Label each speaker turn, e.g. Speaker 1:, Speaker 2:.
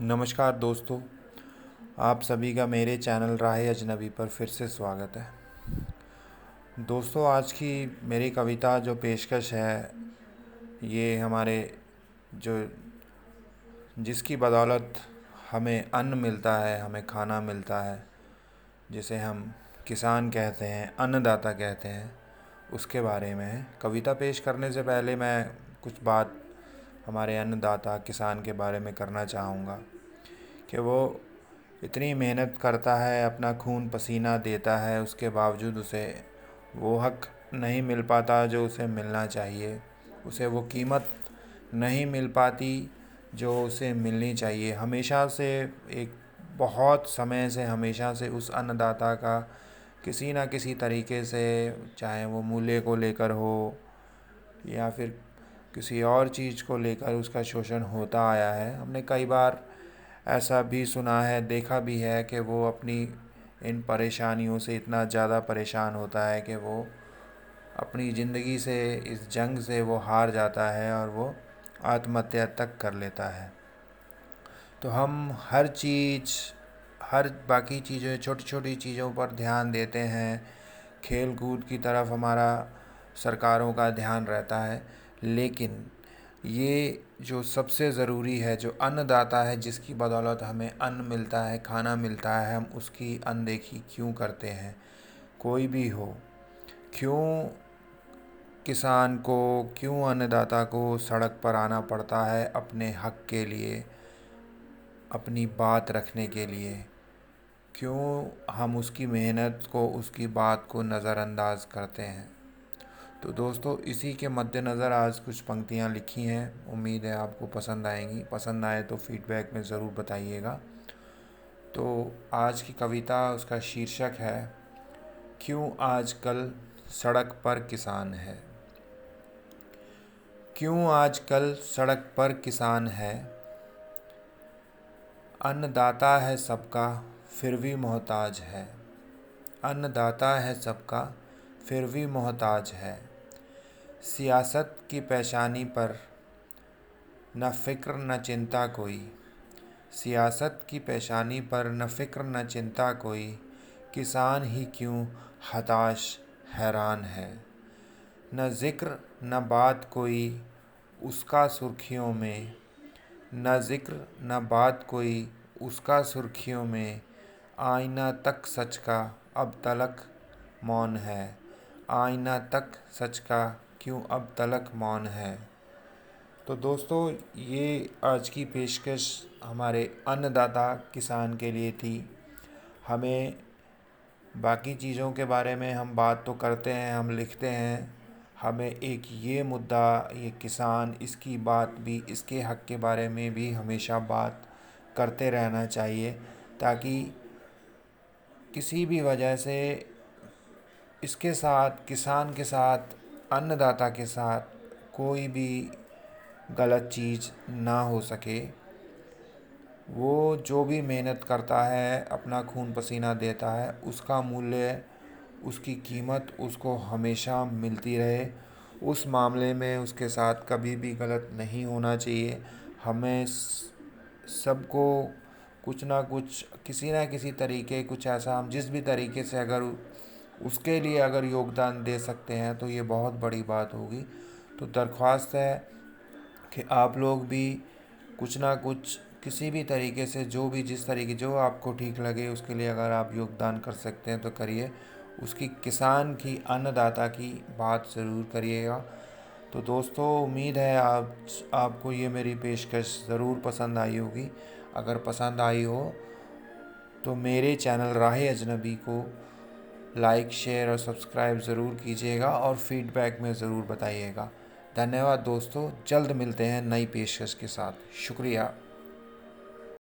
Speaker 1: नमस्कार दोस्तों, आप सभी का मेरे चैनल राह अजनबी पर फिर से स्वागत है। दोस्तों, आज की मेरी कविता जो पेशकश है, ये हमारे जो जिसकी बदौलत हमें अन्न मिलता है, हमें खाना मिलता है, जिसे हम किसान कहते हैं, अन्नदाता कहते हैं, उसके बारे में है। कविता पेश करने से पहले मैं कुछ बात हमारे अन्नदाता किसान के बारे में करना चाहूँगा कि वो इतनी मेहनत करता है, अपना खून पसीना देता है, उसके बावजूद उसे वो हक नहीं मिल पाता जो उसे मिलना चाहिए। उसे वो कीमत नहीं मिल पाती जो उसे मिलनी चाहिए। हमेशा से एक बहुत समय से हमेशा से उस अन्नदाता का किसी न किसी तरीके से, चाहे वो मूल्य को लेकर हो या फिर किसी और चीज़ को लेकर, उसका शोषण होता आया है। हमने कई बार ऐसा भी सुना है, देखा भी है कि वो अपनी इन परेशानियों से इतना ज़्यादा परेशान होता है कि वो अपनी ज़िंदगी से, इस जंग से वो हार जाता है और वो आत्महत्या तक कर लेता है। तो हम हर बाकी चीज़ें, छोटी छोटी चीज़ों पर ध्यान देते हैं, खेल कूद की तरफ हमारा सरकारों का ध्यान रहता है, लेकिन ये जो सबसे ज़रूरी है, जो अन्नदाता है, जिसकी बदौलत हमें अन्न मिलता है, खाना मिलता है, हम उसकी अनदेखी क्यों करते हैं? कोई भी हो, क्यों किसान को, क्यों अन्नदाता को सड़क पर आना पड़ता है अपने हक के लिए, अपनी बात रखने के लिए? क्यों हम उसकी मेहनत को, उसकी बात को नज़रअंदाज करते हैं? तो दोस्तों, इसी के मद्देनज़र आज कुछ पंक्तियाँ लिखी हैं। उम्मीद है आपको पसंद आएंगी। पसंद आए तो फीडबैक में ज़रूर बताइएगा। तो आज की कविता, उसका शीर्षक है क्यों आजकल सड़क पर किसान है। क्यों आजकल सड़क पर किसान है, अन्नदाता है सबका फिर भी मोहताज है। अन्नदाता है सबका फिर भी मोहताज है। सियासत की पेशानी पर न फ़िक्र न चिंता कोई। सियासत की पेशानी पर न फ़िक्र न चिंता कोई। किसान ही क्यों हताश हैरान है। न ज़िक्र न बात कोई उसका सुर्खियों में। न ज़िक्र न बात कोई उसका सुर्खियों में। आईना तक सच का अब तलक मौन है। आईना तक सच का क्यों अब तलक मौन है। तो दोस्तों, ये आज की पेशकश हमारे अन्नदाता किसान के लिए थी। हमें बाकी चीज़ों के बारे में हम बात तो करते हैं, हम लिखते हैं, हमें एक ये मुद्दा, ये किसान, इसकी बात भी, इसके हक़ के बारे में भी हमेशा बात करते रहना चाहिए, ताकि किसी भी वजह से इसके साथ, किसान के साथ, अन्नदाता के साथ कोई भी गलत चीज़ ना हो सके। वो जो भी मेहनत करता है, अपना खून पसीना देता है, उसका मूल्य, उसकी कीमत उसको हमेशा मिलती रहे। उस मामले में उसके साथ कभी भी गलत नहीं होना चाहिए। हमें सबको कुछ ना कुछ, किसी ना किसी तरीके, कुछ ऐसा, हम जिस भी तरीके से अगर उसके लिए अगर योगदान दे सकते हैं तो ये बहुत बड़ी बात होगी। तो दरख्वास्त है कि आप लोग भी कुछ ना कुछ, किसी भी तरीके से, जो भी, जिस तरीके, जो आपको ठीक लगे, उसके लिए अगर आप योगदान कर सकते हैं तो करिए। उसकी, किसान की, अन्नदाता की बात ज़रूर करिएगा। तो दोस्तों, उम्मीद है आपको ये मेरी पेशकश ज़रूर पसंद आई होगी। अगर पसंद आई हो तो मेरे चैनल राह अजनबी को लाइक, शेयर और सब्सक्राइब ज़रूर कीजिएगा और फीडबैक में ज़रूर बताइएगा। धन्यवाद दोस्तों, जल्द मिलते हैं नई पेशकश के साथ। शुक्रिया।